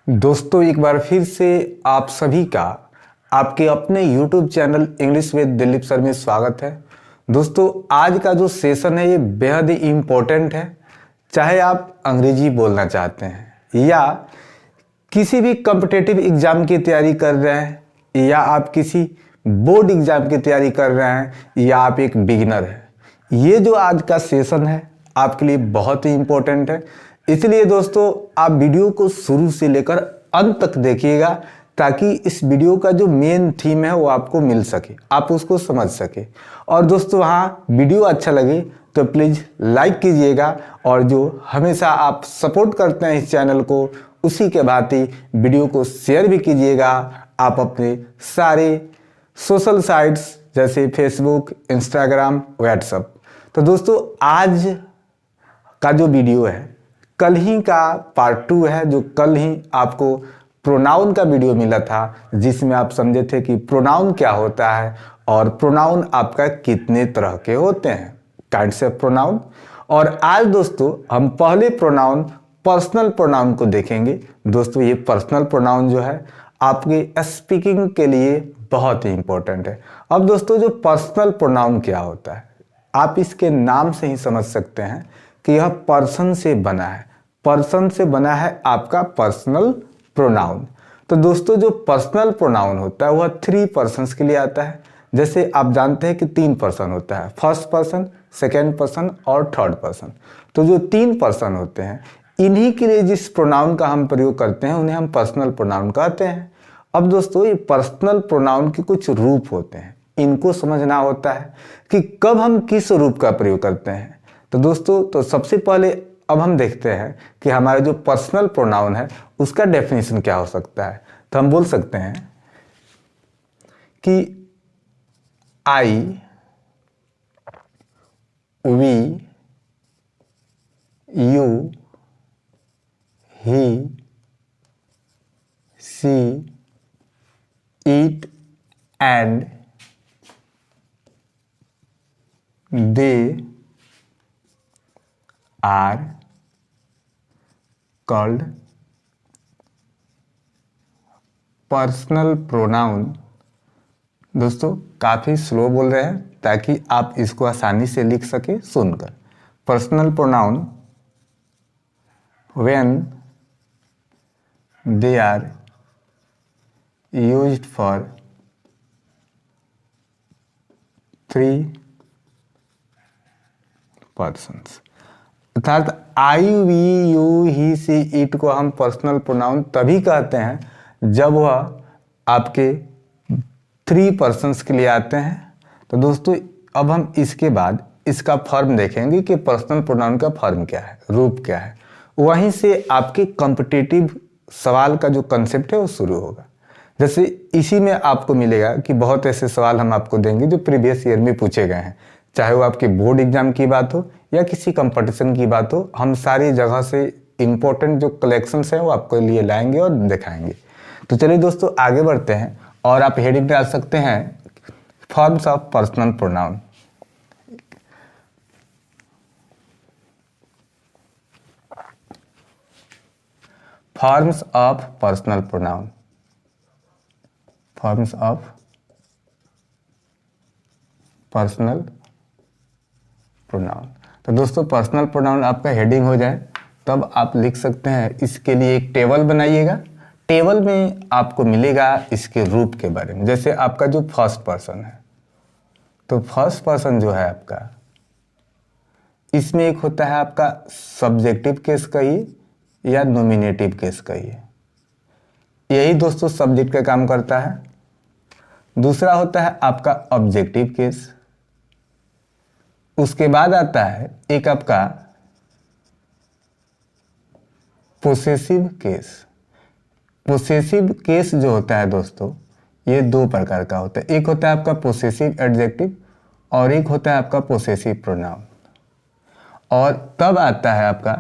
दोस्तों एक बार फिर से आप सभी का आपके अपने YouTube channel English with Dilip sir में स्वागत है। दोस्तों आज का जो सेशन है ये बेहद ही इम्पोर्टेंट है। चाहे आप अंग्रेजी बोलना चाहते हैं या किसी भी कॉम्पिटिटिव एग्जाम की तैयारी कर रहे हैं या आप किसी बोर्ड एग्जाम की तैयारी कर रहे हैं या आप एक बिगिनर हैं, ये जो आज का सेशन है आपके लिए बहुत ही इम्पोर्टेंट है। इसलिए दोस्तों आप वीडियो को शुरू से लेकर अंत तक देखिएगा ताकि इस वीडियो का जो मेन थीम है वो आपको मिल सके, आप उसको समझ सके। और दोस्तों हाँ, वीडियो अच्छा लगे तो प्लीज़ लाइक कीजिएगा और जो हमेशा आप सपोर्ट करते हैं इस चैनल को उसी के भांति वीडियो को शेयर भी कीजिएगा आप अपने सारे सोशल साइट्स जैसे फेसबुक, इंस्टाग्राम, व्हाट्सएप। तो दोस्तों आज का जो वीडियो है कल ही का पार्ट 2 है, जो कल ही आपको प्रोनाउन का वीडियो मिला था जिसमें आप समझे थे कि प्रोनाउन क्या होता है और प्रोनाउन आपका कितने तरह के होते हैं, काइंड्स ऑफ प्रोनाउन। और आज दोस्तों हम पहले प्रोनाउन पर्सनल प्रोनाउन को देखेंगे। दोस्तों ये पर्सनल प्रोनाउन जो है आपके स्पीकिंग के लिए बहुत ही इंपॉर्टेंट है। अब दोस्तों जो पर्सनल प्रोनाउन क्या होता है आप इसके नाम से ही समझ सकते हैं कि यह पर्सन से बना है, पर्सन से बना है आपका पर्सनल प्रोनाउन। तो दोस्तों जो पर्सनल प्रोनाउन होता है वह 3 पर्सन्स के लिए आता है। जैसे आप जानते हैं कि 3 पर्सन होता है, फर्स्ट पर्सन, सेकेंड पर्सन और थर्ड पर्सन। तो जो 3 पर्सन होते हैं इन्हीं के लिए जिस प्रोनाउन का हम प्रयोग करते हैं उन्हें हम पर्सनल प्रोनाउन कहते हैं। अब दोस्तों ये पर्सनल प्रोनाउन के कुछ रूप होते हैं, इनको समझना होता है कि कब हम किस रूप का प्रयोग करते हैं। तो दोस्तों तो सबसे पहले अब हम देखते हैं कि हमारा जो पर्सनल प्रोनाउन है उसका डेफिनेशन क्या हो सकता है। तो हम बोल सकते हैं कि I, we, you, he, she, it and they are called personal pronoun. दोस्तों काफ़ी स्लो बोल रहे हैं ताकि आप इसको आसानी से लिख सके सुनकर। Personal pronoun when they are used for 3 persons. अर्थात I, we, you, he, she, it को हम पर्सनल प्रोनाउन तभी कहते हैं जब वह आपके 3 पर्सन्स के लिए आते हैं। तो दोस्तों अब हम इसके बाद इसका फॉर्म देखेंगे कि पर्सनल प्रोनाउन का फॉर्म क्या है, रूप क्या है। वहीं से आपके कॉम्पिटिटिव सवाल का जो कंसेप्ट है वो शुरू होगा। जैसे इसी में आपको मिलेगा कि बहुत ऐसे सवाल हम आपको देंगे जो प्रीवियस ईयर में पूछे गए हैं, चाहे वो आपके बोर्ड एग्जाम की बात हो या किसी कंपटीशन की बात हो। हम सारी जगह से इम्पोर्टेंट जो कलेक्शंस हैं वो आपके लिए लाएंगे और दिखाएंगे। तो चलिए दोस्तों आगे बढ़ते हैं और आप हेडिंग डाल सकते हैं forms of personal pronoun. Forms of personal pronoun, forms of personal pronoun. तो दोस्तों पर्सनल प्रोनाउन आपका हेडिंग हो जाए तब आप लिख सकते हैं। इसके लिए एक टेबल बनाइएगा, टेबल में आपको मिलेगा इसके रूप के बारे में। जैसे आपका जो फर्स्ट पर्सन है तो फर्स्ट पर्सन जो है आपका, इसमें एक होता है आपका सब्जेक्टिव केस कहिए या नॉमिनेटिव केस कहिए, यही दोस्तों सब्जेक्ट का काम करता है। दूसरा होता है आपका ऑब्जेक्टिव केस। उसके बाद आता है एक आपका पोसेसिव केस। पोसेसिव केस जो होता है दोस्तों ये 2 प्रकार का होता है, एक होता है आपका पोसेसिव एडजेक्टिव और एक होता है आपका पोसेसिव प्रोनाउन। और तब आता है आपका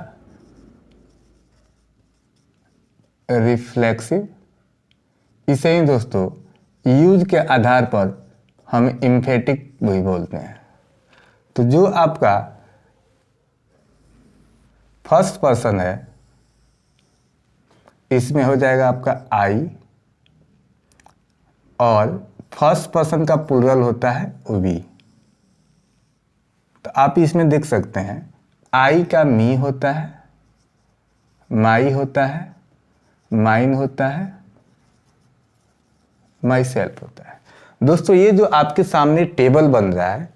रिफ्लेक्सिव। इसे ही दोस्तों यूज के आधार पर हम एम्फेटिक भी बोलते हैं। तो जो आपका फर्स्ट पर्सन है इसमें हो जाएगा आपका आई, और फर्स्ट पर्सन का प्लूरल होता है वी। तो आप इसमें देख सकते हैं आई का मी होता है, माई होता है, माइन होता है, माई सेल्फ होता है। दोस्तों ये जो आपके सामने टेबल बन रहा है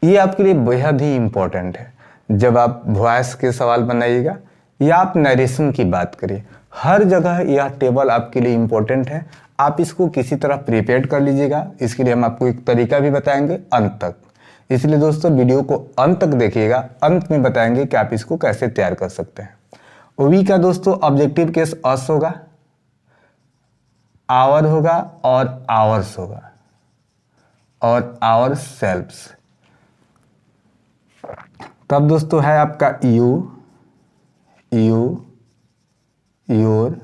ये आपके लिए बेहद ही इम्पोर्टेंट है। जब आप वॉइस के सवाल बनाइएगा या आप नरेशन की बात करिए, हर जगह यह टेबल आपके लिए इम्पोर्टेंट है। आप इसको किसी तरह प्रिपेयर कर लीजिएगा। इसके लिए हम आपको एक तरीका भी बताएंगे अंत तक, इसलिए दोस्तों वीडियो को अंत तक देखिएगा। अंत में बताएंगे कि आप इसको कैसे तैयार कर सकते हैं। वी का दोस्तों ऑब्जेक्टिव केस अस होगा, आवर होगा और आवर्स होगा और आवर सेल्फ्स। तब दोस्तों है आपका यू, यू, योर,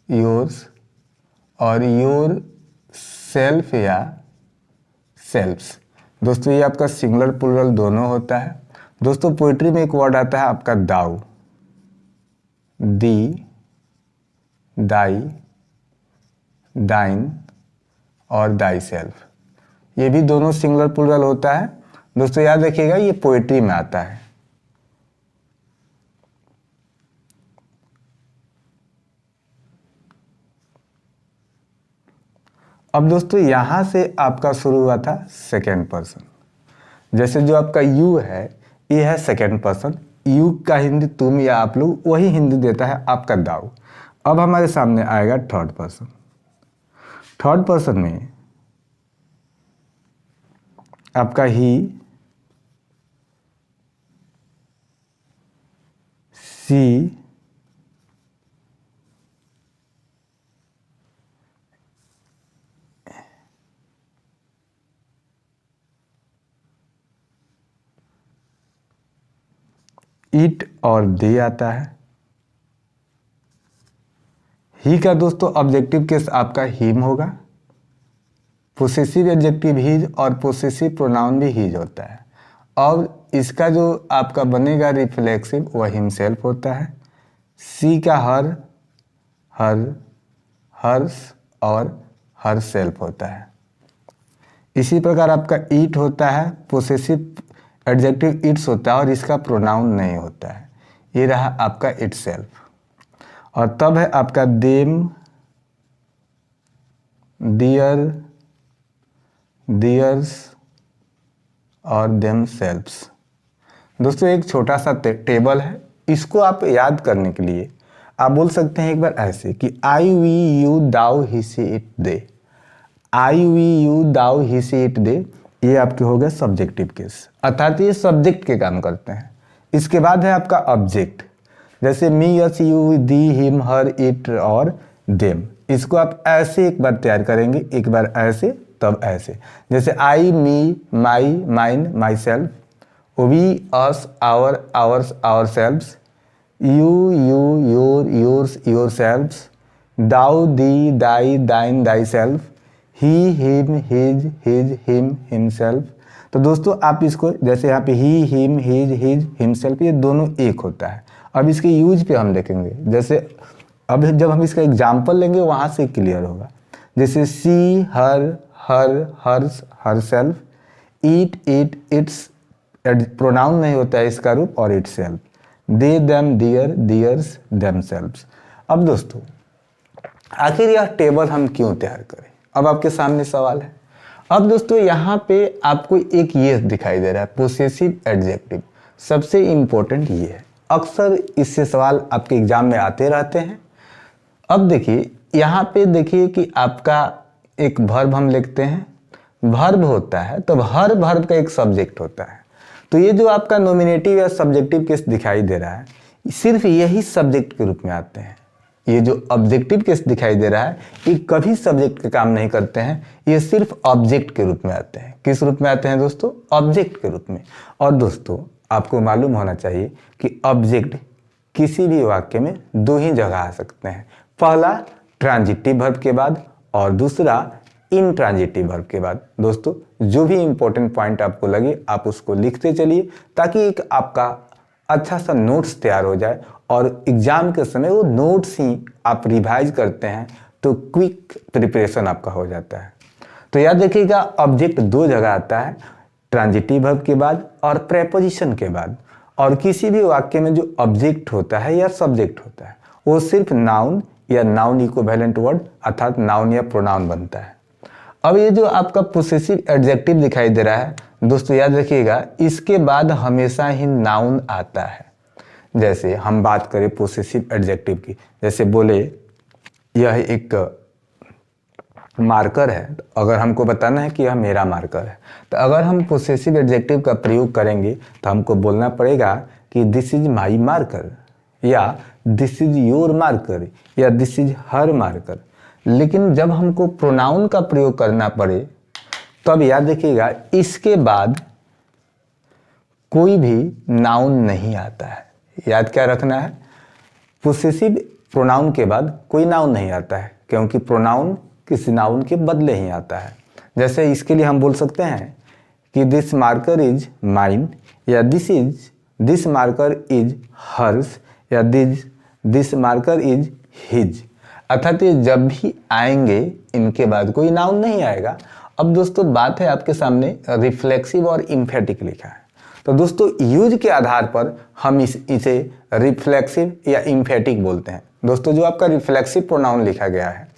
योर्स और योर सेल्फ या सेल्फ्स। दोस्तों ये आपका सिंगुलर प्लूरल दोनों होता है। दोस्तों पोइट्री में एक वर्ड आता है आपका दाऊ, दी, दाई, दाइन और दाई सेल्फ, ये भी दोनों सिंगुलर प्लूरल होता है। दोस्तों याद रखिएगा ये पोइट्री में आता है। अब दोस्तों यहां से आपका शुरू हुआ था सेकेंड पर्सन। जैसे जो आपका यू है ये है सेकेंड पर्सन, यू का हिंदी तुम या आप लोग, वही हिंदी देता है आपका दाऊ। अब हमारे सामने आएगा थर्ड पर्सन। थर्ड पर्सन में आपका ही, सी, इट और दे आता है। ही का दोस्तों ऑब्जेक्टिव केस आपका हिम होगा, पोसेसिव एडजेक्टिव हिज और पोसेसिव प्रोनाउन भी हिज होता है। और इसका जो आपका बनेगा रिफ्लेक्सिव वह हिमसेल्फ होता है। सी का हर, हर, हर्स और हर सेल्फ होता है। इसी प्रकार आपका ईट होता है, पोसेसिव एडजेक्टिव इट्स होता है और इसका प्रोनाउन नहीं होता है। ये रहा आपका इट सेल्फ। और तब है आपका देम, दियर, दियर्स और देम सेल्फ्स। दोस्तों एक छोटा सा टेबल है, इसको आप याद करने के लिए आप बोल सकते हैं एक बार ऐसे कि I, we, you, thou, he, she, it, they. I, we, you, thou, he, she, it, they, ये आपके हो गए सब्जेक्टिव केस, अर्थात ये सब्जेक्ट के काम करते हैं। इसके बाद है आपका ऑब्जेक्ट, जैसे me, us, you, thee, him, her, it और देम। इसको आप ऐसे एक बार तैयार करेंगे, एक बार ऐसे तब ऐसे। जैसे I, me, my, mine, myself, we, us, our, ours, ourselves, you, your, yours, yourselves, thou, thee, thy, thine, thyself, he, him, his, him, himself. तो दोस्तों आप इसको जैसे यहाँ पे ही, हिम, हिज, हिमसेल्फ, ये दोनों एक होता है। अब इसके यूज पे हम देखेंगे, जैसे अब जब हम इसका एग्जाम्पल लेंगे वहाँ से क्लियर होगा। जैसे she, her, hers, herself, it, its, pronoun नहीं होता है इसका रूप, और itself, they, them, their, theirs, themselves. अब दोस्तों आखिर यह टेबल हम क्यों तैयार करें, अब आपके सामने सवाल है। अब दोस्तों यहाँ पे आपको एक ये दिखाई दे रहा है पोसेसिव एडजेक्टिव, सबसे इम्पोर्टेंट ये है, अक्सर इससे सवाल आपके एग्जाम में आते रहते हैं। अब देखिए यहाँ पे देखिए कि आपका एक वर्ब हम लिखते हैं, वर्ब होता है तो हर वर्ब का एक सब्जेक्ट होता है। तो ये जो आपका नॉमिनेटिव या सब्जेक्टिव केस दिखाई दे रहा है सिर्फ यही सब्जेक्ट के रूप में आते हैं। ये जो ऑब्जेक्टिव केस दिखाई दे रहा है ये कभी सब्जेक्ट का काम नहीं करते हैं, ये सिर्फ ऑब्जेक्ट के रूप में आते हैं। किस रूप में आते हैं दोस्तों? ऑब्जेक्ट के रूप में। और दोस्तों आपको मालूम होना चाहिए कि ऑब्जेक्ट किसी भी वाक्य में दो ही जगह आ सकते हैं, पहला ट्रांजिटिव वर्ब के बाद और दूसरा इनट्रांजिटिव वर्ब के बाद। दोस्तों जो भी इंपॉर्टेंट पॉइंट आपको लगे आप उसको लिखते चलिए ताकि एक आपका अच्छा सा नोट्स तैयार हो जाए और एग्जाम के समय वो नोट्स ही आप रिवाइज करते हैं तो क्विक प्रिपरेशन आपका हो जाता है। तो याद रखिएगा, ऑब्जेक्ट दो जगह आता है, ट्रांजिटिव वर्ब के बाद और प्रेपोजिशन के बाद। और किसी भी वाक्य में जो ऑब्जेक्ट होता है या सब्जेक्ट होता है वो सिर्फ नाउन या नाउन इक्विवेलेंट वर्ड अर्थात नाउन या प्रोनाउन बनता है। अब ये जो आपका पोसेसिव एडजेक्टिव दिखाई दे रहा है दोस्तों, याद रखिएगा इसके बाद हमेशा ही नाउन आता है। जैसे हम बात करें पोसेसिव एडजेक्टिव की, जैसे बोले यह एक मार्कर है, तो अगर हमको बताना है कि यह मेरा मार्कर है, तो अगर हम पोसेसिव एडजेक्टिव का प्रयोग करेंगे तो हमको बोलना पड़ेगा कि दिस इज माई मार्कर, या दिस इज योर मार्कर, या दिस इज हर मार्कर। लेकिन जब हमको प्रोनाउन का प्रयोग करना पड़े तब याद रखिएगा इसके बाद कोई भी नाउन नहीं आता है। याद क्या रखना है, पोसेसिव प्रोनाउन के बाद कोई नाउन नहीं आता है, क्योंकि प्रोनाउन किसी नाउन के बदले ही आता है। जैसे इसके लिए हम बोल सकते हैं कि दिस मार्कर इज माइन, या दिस मार्कर इज हर्स, या दिस मार्कर इज हिज। अर्थात ये जब भी आएंगे इनके बाद कोई नाउन नहीं आएगा। अब दोस्तों बात है आपके सामने रिफ्लेक्सिव और इम्फेटिक लिखा है, तो दोस्तों यूज के आधार पर हम इसे रिफ्लेक्सिव या इम्फेटिक बोलते हैं। दोस्तों जो आपका रिफ्लेक्सिव प्रोनाउन लिखा गया है,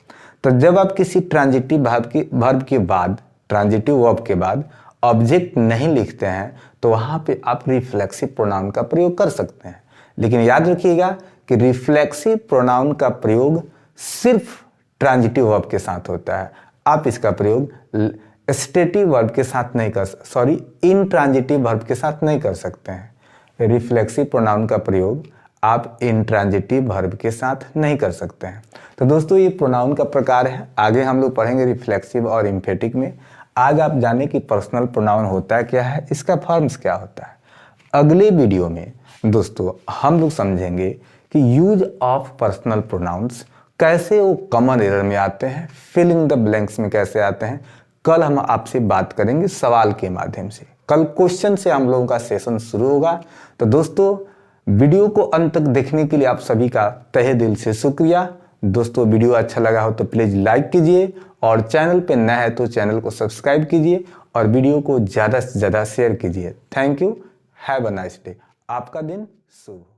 तो जब आप किसी ट्रांजिटिव वर्ब के बाद, ट्रांजिटिव वर्ब के बाद ऑब्जेक्ट नहीं लिखते हैं तो वहाँ पे आप रिफ्लेक्सिव प्रोनाउन का प्रयोग कर सकते हैं। लेकिन याद रखिएगा कि रिफ्लेक्सिव प्रोनाउन का प्रयोग सिर्फ ट्रांजिटिव वर्ब के साथ होता है। आप इसका प्रयोग स्टेटिव वर्ब के साथ नहीं इंट्रांजिटिव वर्ब के साथ नहीं कर सकते हैं। रिफ्लेक्सिव प्रोनाउन का प्रयोग आप इंट्रांजिटिव वर्ब के साथ नहीं कर सकते हैं। तो दोस्तों ये प्रोनाउन का प्रकार है, आगे हम लोग पढ़ेंगे रिफ्लेक्सिव और इम्फेटिक में। आज आप जाने कि पर्सनल प्रोनाउन होता है क्या है, इसका फॉर्म्स क्या होता है। अगले वीडियो में दोस्तों हम लोग समझेंगे कि यूज ऑफ पर्सनल प्रोनाउंस कैसे वो कॉमन एरर में आते हैं, फिल इन द ब्लैंक्स में कैसे आते हैं। कल हम आपसे बात करेंगे सवाल के माध्यम से, कल क्वेश्चन से हम लोगों का सेशन शुरू होगा। तो दोस्तों वीडियो को अंत तक देखने के लिए आप सभी का तहे दिल से शुक्रिया। दोस्तों वीडियो अच्छा लगा हो तो प्लीज़ लाइक कीजिए, और चैनल पे नया है तो चैनल को सब्सक्राइब कीजिए, और वीडियो को ज़्यादा से ज़्यादा शेयर कीजिए। Thank you, have a nice day. आपका दिन शुभ हो।